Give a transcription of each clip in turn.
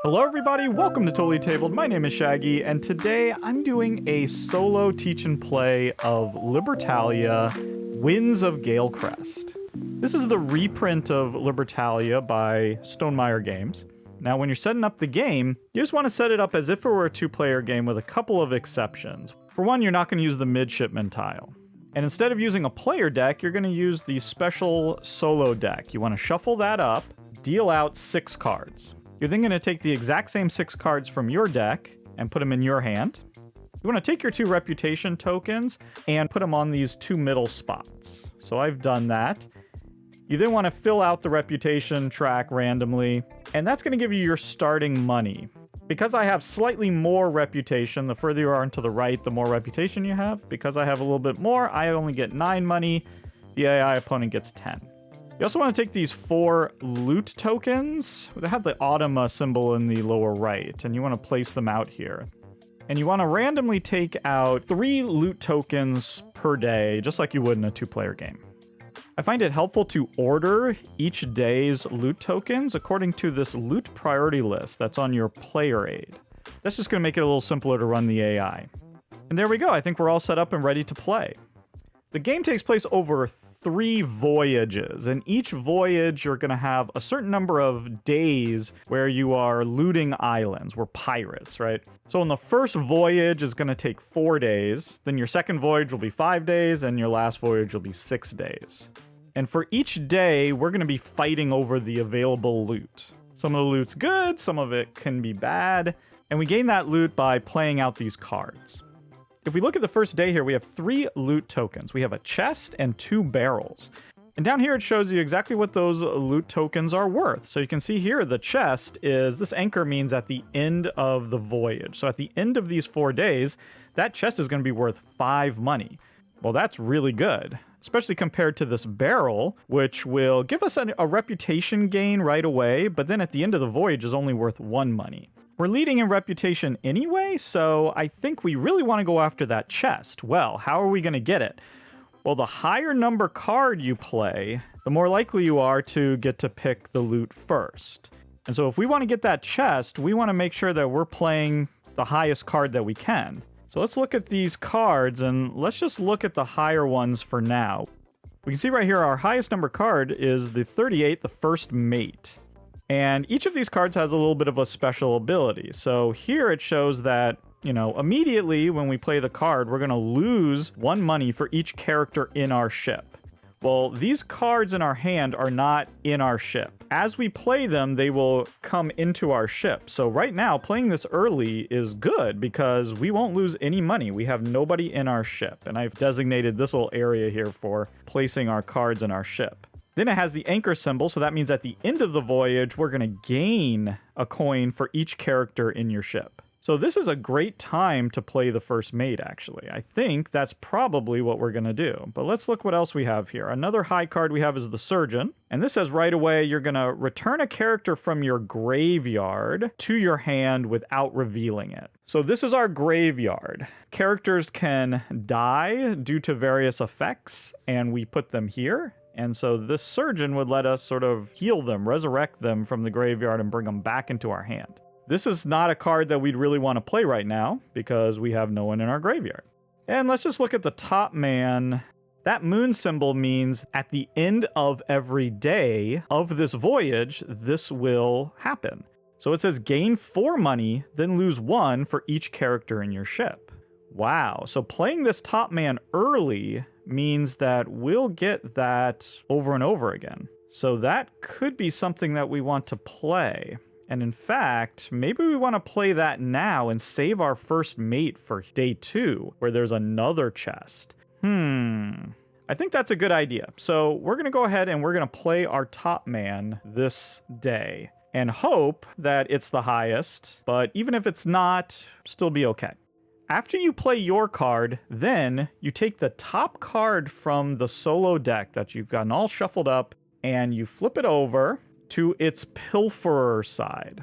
Hello everybody, welcome to Totally Tabled. My name is Shaggy, and today I'm doing a solo teach and play of Libertalia Winds of Galecrest. This is the reprint of Libertalia by Stonemaier Games. Now when you're setting up the game, you just want to set it up as if it were a two-player game with a couple of exceptions. For one, you're not going to use the midshipman tile. And instead of using a player deck, you're going to use the special solo deck. You want to shuffle that up, deal out 6 cards. You're then going to take the exact same 6 cards from your deck and put them in your hand. You want to take your 2 reputation tokens and put them on these 2 middle spots. So I've done that. You then want to fill out the reputation track randomly, and that's going to give you your starting money. Because I have slightly more reputation, the further you are to the right, the more reputation you have. Because I have a little bit more, I only get 9 money. The AI opponent gets 10. You also want to take these 4 loot tokens. They have the autumn symbol in the lower right, and you want to place them out here. And you want to randomly take out 3 loot tokens per day, just like you would in a 2-player game. I find it helpful to order each day's loot tokens according to this loot priority list that's on your player aid. That's just going to make it a little simpler to run the AI. And there we go. I think we're all set up and ready to play. The game takes place over 3 voyages, and each voyage you're going to have a certain number of days where you are looting islands. We're pirates, right? So in the first voyage is going to take 4 days, then your second voyage will be 5 days, and your last voyage will be 6 days. And for each day, we're going to be fighting over the available loot. Some of the loot's good, some of it can be bad, and we gain that loot by playing out these cards. If we look at the first day here, we have 3 loot tokens. We have a chest and 2 barrels. And down here, it shows you exactly what those loot tokens are worth. So you can see here, the chest is, this anchor means at the end of the voyage. So at the end of these 4 days, that chest is going to be worth 5 money. Well, that's really good, especially compared to this barrel, which will give us a reputation gain right away, but then at the end of the voyage is only worth 1 money. We're leading in reputation anyway, so I think we really want to go after that chest. Well, how are we going to get it? Well, the higher number card you play, the more likely you are to get to pick the loot first. And so if we want to get that chest, we want to make sure that we're playing the highest card that we can. So let's look at these cards, and let's just look at the higher ones for now. We can see right here our highest number card is the 38, the first mate. And each of these cards has a little bit of a special ability. So here it shows that, immediately when we play the card, we're going to lose 1 money for each character in our ship. Well, these cards in our hand are not in our ship. As we play them, they will come into our ship. So right now, playing this early is good because we won't lose any money. We have nobody in our ship. And I've designated this little area here for placing our cards in our ship. Then it has the anchor symbol, so that means at the end of the voyage, we're going to gain a coin for each character in your ship. So this is a great time to play the first mate, actually. I think that's probably what we're going to do. But let's look what else we have here. Another high card we have is the Surgeon. And this says right away, you're going to return a character from your graveyard to your hand without revealing it. So this is our graveyard. Characters can die due to various effects, and we put them here. And so this Surgeon would let us sort of heal them, resurrect them from the graveyard and bring them back into our hand. This is not a card that we'd really want to play right now because we have no one in our graveyard. And let's just look at the top man. That moon symbol means at the end of every day of this voyage, this will happen. So it says gain 4 money, then lose 1 for each character in your ship. Wow. So playing this top man early means that we'll get that over and over again. So that could be something that we want to play. And in fact, maybe we want to play that now and save our first mate for day 2, where there's another chest. I think that's a good idea. So we're going to go ahead and we're going to play our top man this day and hope that it's the highest. But even if it's not, still be okay. After you play your card, then you take the top card from the solo deck that you've gotten all shuffled up and you flip it over to its pilferer side.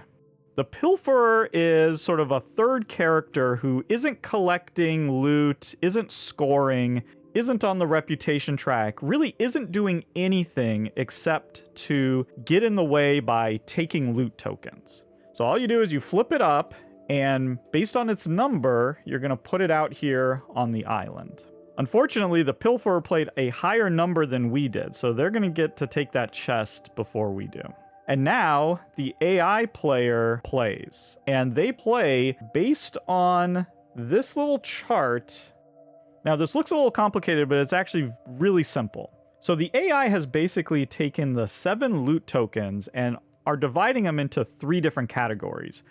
The pilferer is sort of a third character who isn't collecting loot, isn't scoring, isn't on the reputation track, really isn't doing anything except to get in the way by taking loot tokens. So all you do is you flip it up, and based on its number, you're going to put it out here on the island. Unfortunately, the pilferer played a higher number than we did, so they're going to get to take that chest before we do. And now the AI player plays, and they play based on this little chart. Now, this looks a little complicated, but it's actually really simple. So the AI has basically taken the 7 loot tokens and are dividing them into 3 different categories: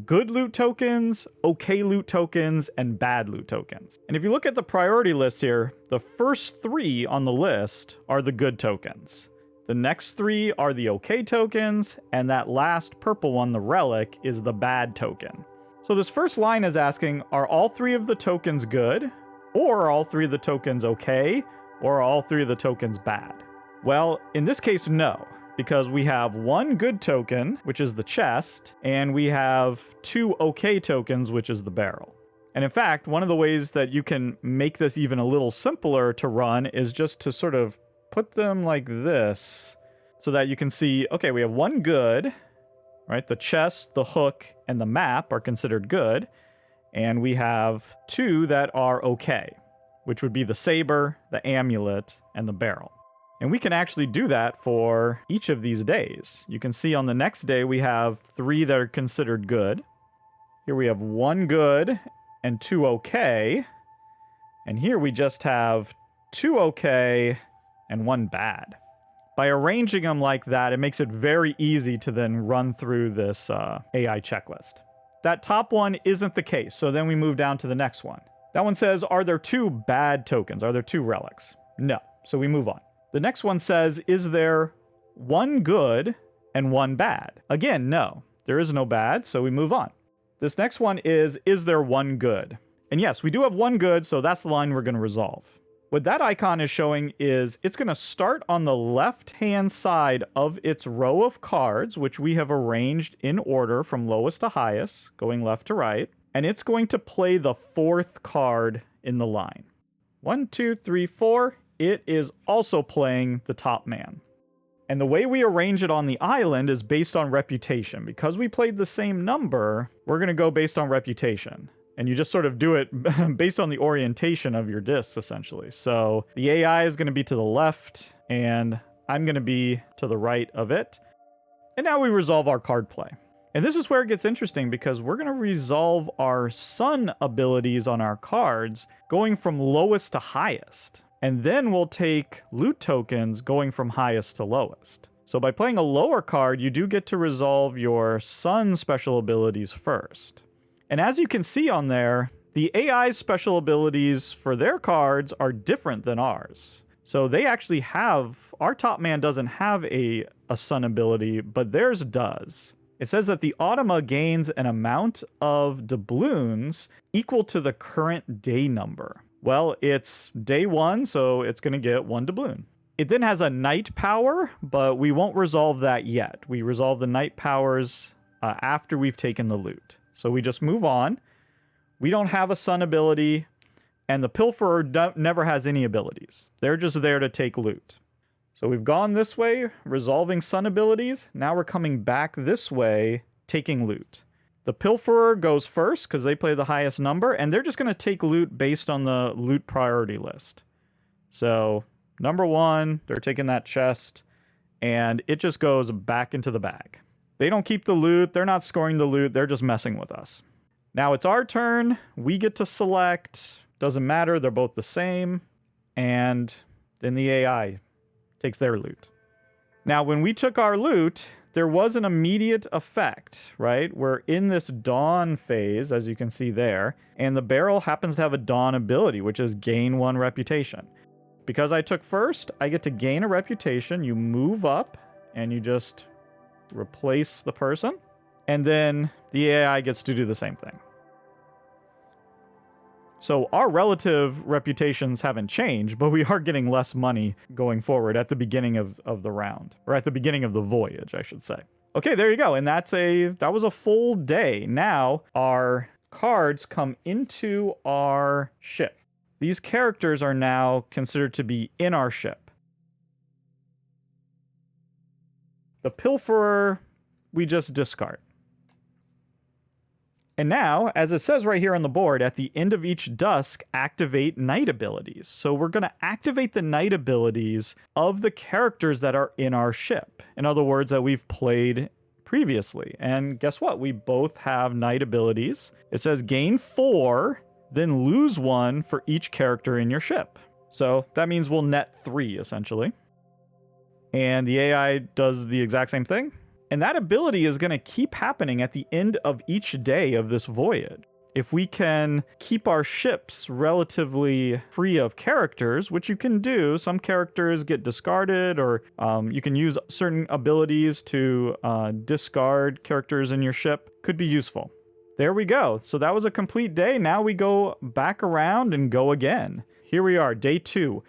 good loot tokens, okay loot tokens, and bad loot tokens. And if you look at the priority list here, the first 3 on the list are the good tokens. The next 3 are the okay tokens, and that last purple one, the relic, is the bad token. So this first line is asking, are all 3 of the tokens good? Or are all 3 of the tokens okay? Or are all 3 of the tokens bad? Well, in this case, no. Because we have 1 good token, which is the chest, and we have 2 okay tokens, which is the barrel. And in fact, one of the ways that you can make this even a little simpler to run is just to sort of put them like this, so that you can see, okay, we have 1 good, right? The chest, the hook, and the map are considered good. And we have 2 that are okay, which would be the saber, the amulet, and the barrel. And we can actually do that for each of these days. You can see on the next day we have 3 that are considered good. Here we have 1 good and 2 okay. And here we just have 2 okay and 1 bad. By arranging them like that, it makes it very easy to then run through this AI checklist. That top one isn't the case, so then we move down to the next one. That one says, are there 2 bad tokens? Are there 2 relics? No, so we move on. The next one says, is there 1 good and 1 bad? Again, no, there is no bad, so we move on. This next one is there 1 good? And yes, we do have 1 good, so that's the line we're going to resolve. What that icon is showing is it's going to start on the left-hand side of its row of cards, which we have arranged in order from lowest to highest, going left to right, and it's going to play the 4th card in the line. 1, 2, 3, 4. It is also playing the top man. And the way we arrange it on the island is based on reputation. Because we played the same number, we're going to go based on reputation. And you just sort of do it based on the orientation of your discs, essentially. So the AI is going to be to the left, and I'm going to be to the right of it. And now we resolve our card play. And this is where it gets interesting, because we're going to resolve our sun abilities on our cards going from lowest to highest. And then we'll take loot tokens going from highest to lowest. So by playing a lower card, you do get to resolve your sun special abilities first. And as you can see on there, the AI's special abilities for their cards are different than ours. So they actually have, our top man doesn't have a sun ability, but theirs does. It says that the automa gains an amount of doubloons equal to the current day number. Well, it's day 1, so it's going to get 1 doubloon. It then has a night power, but we won't resolve that yet. We resolve the night powers after we've taken the loot. So we just move on. We don't have a sun ability, and the pilferer never has any abilities. They're just there to take loot. So we've gone this way, resolving sun abilities. Now we're coming back this way, taking loot. The pilferer goes first because they play the highest number, and they're just going to take loot based on the loot priority list. So number 1, they're taking that chest, and it just goes back into the bag. They don't keep the loot. They're not scoring the loot. They're just messing with us. Now it's our turn. We get to select. Doesn't matter. They're both the same. And then the AI takes their loot. Now, when we took our loot, there was an immediate effect, right? We're in this dawn phase, as you can see there, and the barrel happens to have a dawn ability, which is gain 1 reputation. Because I took first, I get to gain a reputation. You move up, and you just replace the person, and then the AI gets to do the same thing. So our relative reputations haven't changed, but we are getting less money going forward at the beginning of the round, or at the beginning of the voyage, I should say. Okay, there you go. And that was a full day. Now our cards come into our ship. These characters are now considered to be in our ship. The pilferer, we just discard. And now, as it says right here on the board, at the end of each dusk, activate night abilities. So we're going to activate the night abilities of the characters that are in our ship. In other words, that we've played previously. And guess what? We both have night abilities. It says gain 4, then lose 1 for each character in your ship. So that means we'll net 3, essentially. And the AI does the exact same thing. And that ability is going to keep happening at the end of each day of this voyage. If we can keep our ships relatively free of characters, which you can do, some characters get discarded, or you can use certain abilities to discard characters in your ship, could be useful. There we go. So that was a complete day. Now we go back around and go again. Here we are, day 2.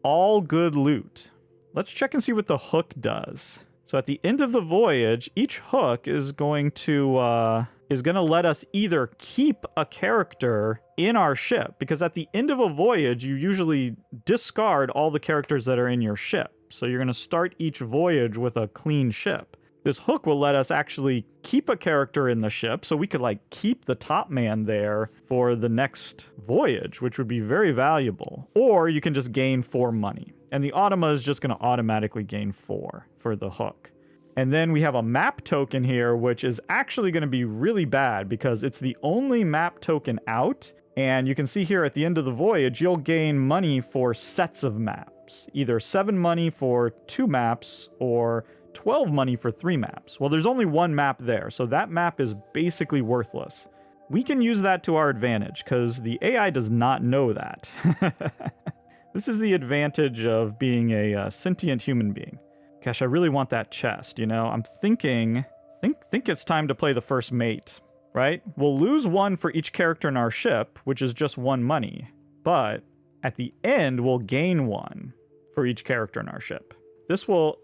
All good loot. Let's check and see what the hook does. So at the end of the voyage, each hook is going to let us either keep a character in our ship, because at the end of a voyage, you usually discard all the characters that are in your ship. So you're going to start each voyage with a clean ship. This hook will let us actually keep a character in the ship, so we could like keep the top man there for the next voyage, which would be very valuable. Or you can just gain 4 money. And the Automa is just going to automatically gain 4 for the hook. And then we have a map token here, which is actually going to be really bad because it's the only map token out. And you can see here at the end of the voyage, you'll gain money for sets of maps. Either 7 money for 2 maps or 12 money for 3 maps. Well, there's only 1 map there, so that map is basically worthless. We can use that to our advantage because the AI does not know that. This is the advantage of being a sentient human being. Gosh, I really want that chest, you know? I'm thinking, think it's time to play the first mate, right? We'll lose 1 for each character in our ship, which is just 1 money. But at the end, we'll gain 1 for each character in our ship. This will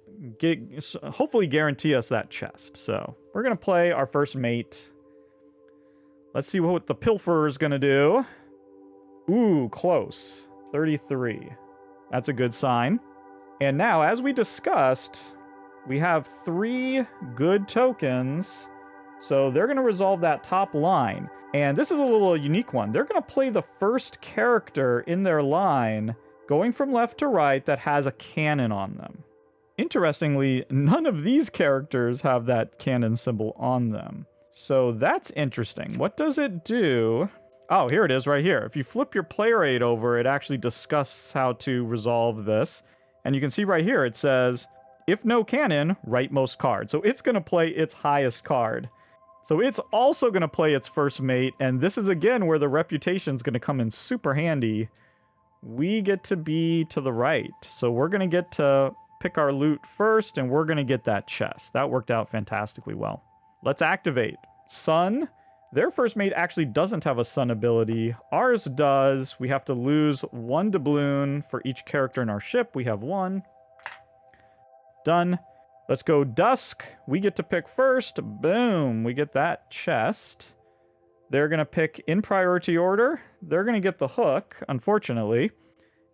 hopefully guarantee us that chest. So we're going to play our first mate. Let's see what the pilferer is going to do. Ooh, close. 33. That's a good sign. And now, as we discussed, we have 3 good tokens. So they're going to resolve that top line. And this is a little unique one. They're going to play the first character in their line, going from left to right, that has a cannon on them. Interestingly, none of these characters have that cannon symbol on them. So that's interesting. What does it do? Oh, here it is right here. If you flip your player aid over, it actually discusses how to resolve this. And you can see right here, it says, if no cannon, rightmost card. So it's going to play its highest card. So it's also going to play its first mate. And this is, again, where the reputation is going to come in super handy. We get to be to the right. So we're going to get to pick our loot first, and we're going to get that chest. That worked out fantastically well. Let's activate. Sun. Their first mate actually doesn't have a sun ability. Ours does. We have to lose 1 doubloon for each character in our ship. We have 1. Done. Let's go dusk. We get to pick first. Boom. We get that chest. They're going to pick in priority order. They're going to get the hook, unfortunately.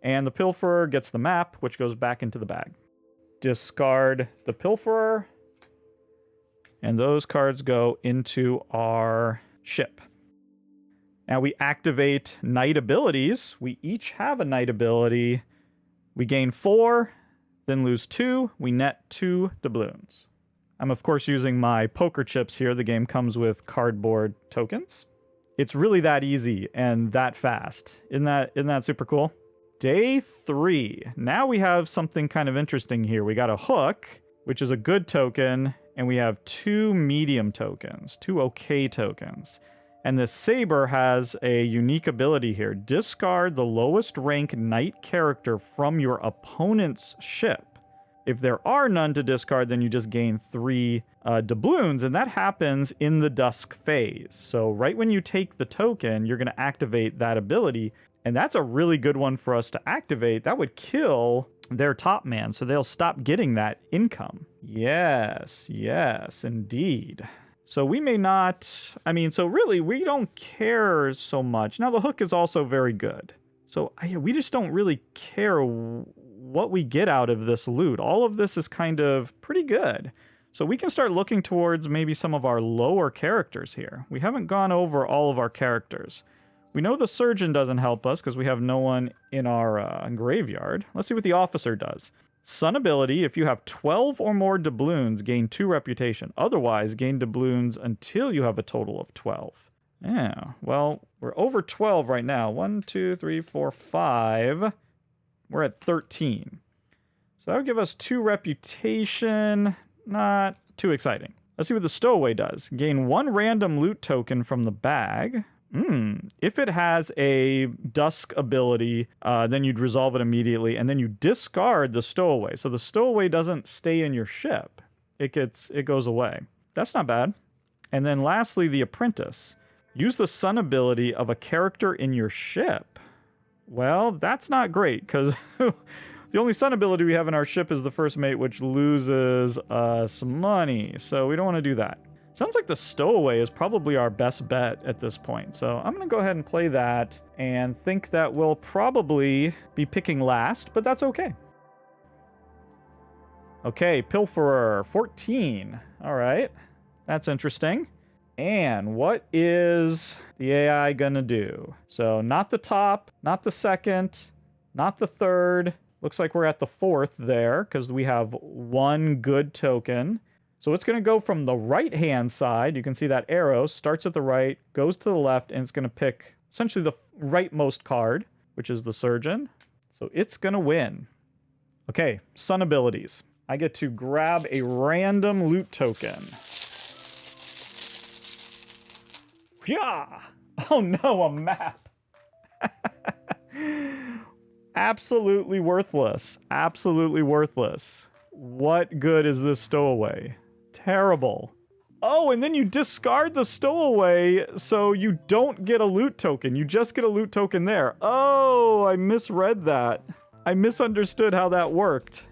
And the pilferer gets the map, which goes back into the bag. Discard the pilferer. And those cards go into our ship. Now we activate night abilities. We each have a night ability. We gain 4, then lose 2. We net 2 doubloons. I'm of course using my poker chips here. The game comes with cardboard tokens. It's really that easy and that fast. Isn't that super cool? Day 3. Now we have something kind of interesting here. We got a hook, which is a good token, and we have 2 medium tokens, 2 okay tokens. And this saber has a unique ability here. Discard the lowest rank knight character from your opponent's ship. If there are none to discard, then you just gain 3 doubloons, and that happens in the dusk phase. So right when you take the token, you're going to activate that ability, and that's a really good one for us to activate. That would kill their top man, so they'll stop getting that income. Yes, indeed. So we may not, so really we don't care so much. Now the hook is also very good. So we just don't really care what we get out of this loot. All of this is kind of pretty good. So we can start looking towards maybe some of our lower characters here. We haven't gone over all of our characters. We know the surgeon doesn't help us because we have no one in our graveyard. Let's see what the officer does. Sun ability, if you have 12 or more doubloons, gain 2 reputation. Otherwise, gain doubloons until you have a total of 12. Yeah, well, we're over 12 right now. 1, 2, 3, 4, 5. We're at 13. So that would give us 2 reputation. Not too exciting. Let's see what the stowaway does. Gain 1 random loot token from the bag. If it has a dusk ability, then you'd resolve it immediately, and then you discard the stowaway. So the stowaway doesn't stay in your ship. It goes away. That's not bad. And then lastly, the apprentice. Use the sun ability of a character in your ship. Well, that's not great, because the only sun ability we have in our ship is the first mate, which loses some money. So we don't want to do that. Sounds like the stowaway is probably our best bet at this point. So I'm going to go ahead and play that and think that we'll probably be picking last, but that's okay. Okay, Pilferer, 14. All right, that's interesting. And what is the AI gonna do? So not the top, not the second, not the third. Looks like we're at the 4th there because we have 1 good token. So it's going to go from the right-hand side. You can see that arrow starts at the right, goes to the left, and it's going to pick essentially the rightmost card, which is the surgeon. So it's going to win. Okay, sun abilities. I get to grab a random loot token. Yeah! Oh no, a map! Absolutely worthless. Absolutely worthless. What good is this stowaway? Terrible. Oh, and then you discard the stowaway, so you don't get a loot token. You just get a loot token there. Oh, I misread that. I misunderstood how that worked.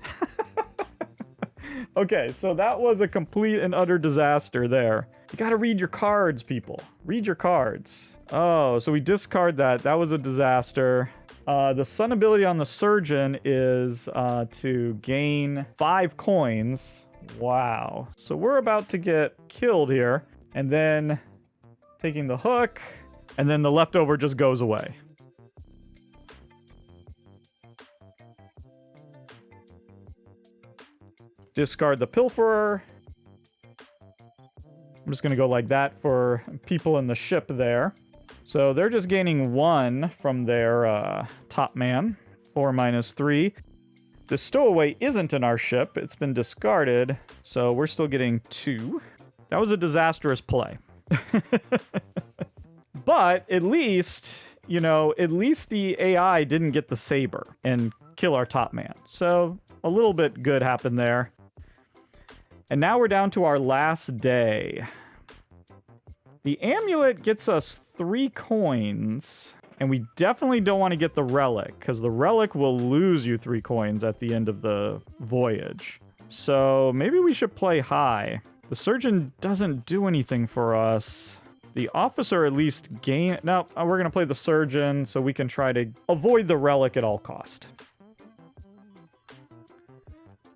Okay, so that was a complete and utter disaster there. You gotta read your cards, people. Read your cards. Oh, so we discard that. That was a disaster. The sun ability on the surgeon is to gain 5 coins. Wow. So we're about to get killed here. And then taking the hook. And then the leftover just goes away. Discard the pilferer. I'm just going to go like that for people in the ship there. So they're just gaining 1 from their top man. 4 minus 3. The stowaway isn't in our ship. It's been discarded. So we're still getting 2. That was a disastrous play. But at least, you know, at least the AI didn't get the saber and kill our top man. So a little bit good happened there. And now we're down to our last day. The amulet gets us 3 coins, and we definitely don't want to get the relic, because the relic will lose you 3 coins at the end of the voyage. So maybe we should play high. The surgeon doesn't do anything for us. The officer at least gain... No, we're going to play the surgeon so we can try to avoid the relic at all cost.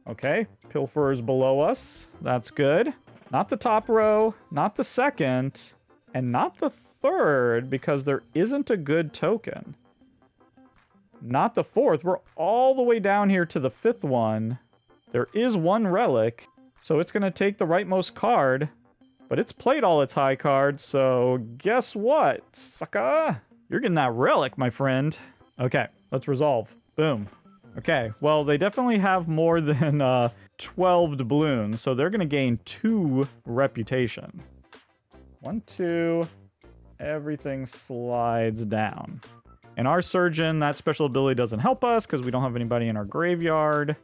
Okay, pilferers below us. That's good. Not the top row, not the second, and not the third, because there isn't a good token. Not the 4th. We're all the way down here to the 5th one. There is 1 relic, so it's going to take the rightmost card, but it's played all its high cards, so guess what, sucker? You're getting that relic, my friend. Okay, let's resolve. Boom. Okay, well, they definitely have more than 12 doubloons, so they're going to gain 2 reputation. 1, 2, everything slides down. And our surgeon, that special ability doesn't help us because we don't have anybody in our graveyard.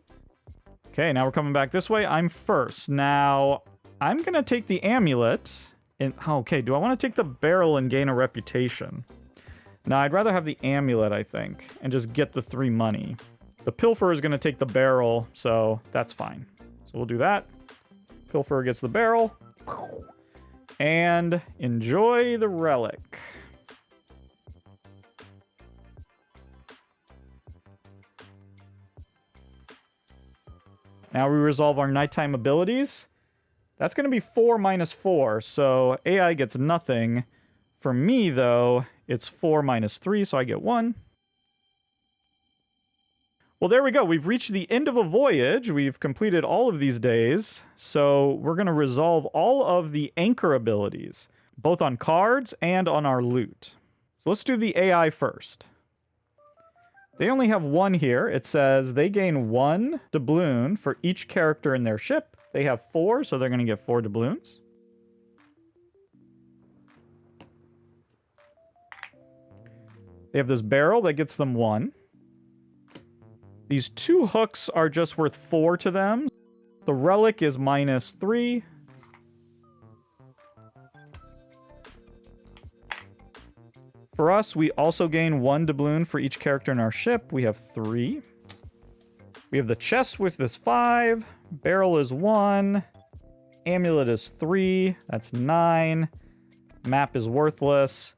Okay, now we're coming back this way. I'm first. Now, I'm going to take the amulet. And okay, do I want to take the barrel and gain a reputation? No, I'd rather have the amulet, I think, and just get the 3 money. The pilferer is going to take the barrel, so that's fine. So we'll do that. Pilferer gets the barrel. And enjoy the relic. Now we resolve our nighttime abilities. That's going to be 4 minus 4, so AI gets nothing. For me, though, it's 4 minus 3, so I get 1. Well, there we go. We've reached the end of a voyage. We've completed all of these days, so we're going to resolve all of the anchor abilities, both on cards and on our loot. So let's do the AI first. They only have 1 here. It says they gain 1 doubloon for each character in their ship. They have 4, so they're going to get 4 doubloons. They have this barrel that gets them 1. These 2 hooks are just worth 4 to them. The relic is minus 3. For us, we also gain 1 doubloon for each character in our ship. We have 3. We have the chest with this 5. Barrel is 1. Amulet is 3. That's 9. Map is worthless.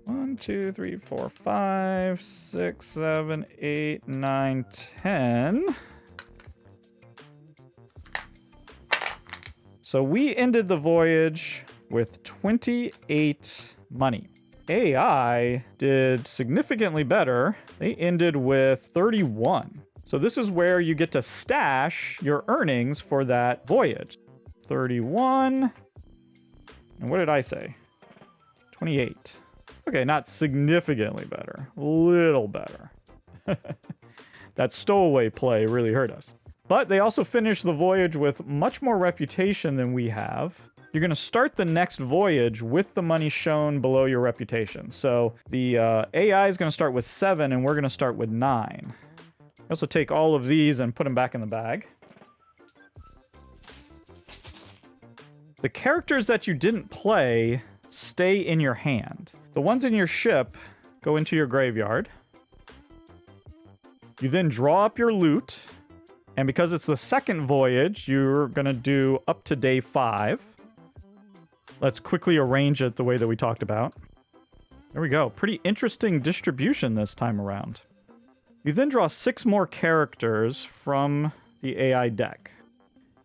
1, 2, 3, 4, 5, 6, 7, 8, 9, 10. So we ended the voyage with 28 money. AI did significantly better. They ended with 31. So this is where you get to stash your earnings for that voyage. 31. And what did I say? 28. Okay, not significantly better. A little better. That stowaway play really hurt us. But they also finished the voyage with much more reputation than we have. You're going to start the next voyage with the money shown below your reputation. So the AI is going to start with 7, and we're going to start with 9. Also take all of these and put them back in the bag. The characters that you didn't play stay in your hand. The ones in your ship go into your graveyard. You then draw up your loot. And because it's the second voyage, you're going to do up to day 5. Let's quickly arrange it the way that we talked about. There we go. Pretty interesting distribution this time around. You then draw 6 more characters from the AI deck.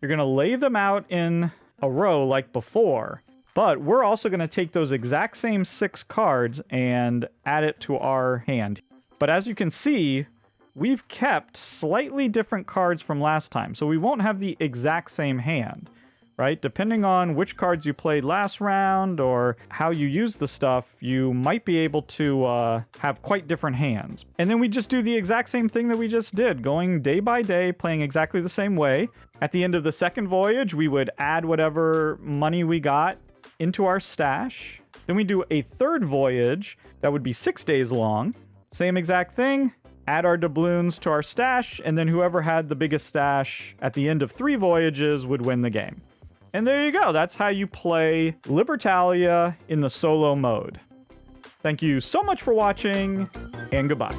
You're going to lay them out in a row like before, but we're also going to take those exact same 6 cards and add it to our hand. But as you can see, we've kept slightly different cards from last time, so we won't have the exact same hand. Right? Depending on which cards you played last round or how you use the stuff, you might be able to have quite different hands. And then we just do the exact same thing that we just did, going day by day, playing exactly the same way. At the end of the second voyage, we would add whatever money we got into our stash. Then we do a third voyage that would be 6 days long. Same exact thing. Add our doubloons to our stash, and then whoever had the biggest stash at the end of 3 voyages would win the game. And there you go. That's how you play Libertalia in the solo mode. Thank you so much for watching, and goodbye.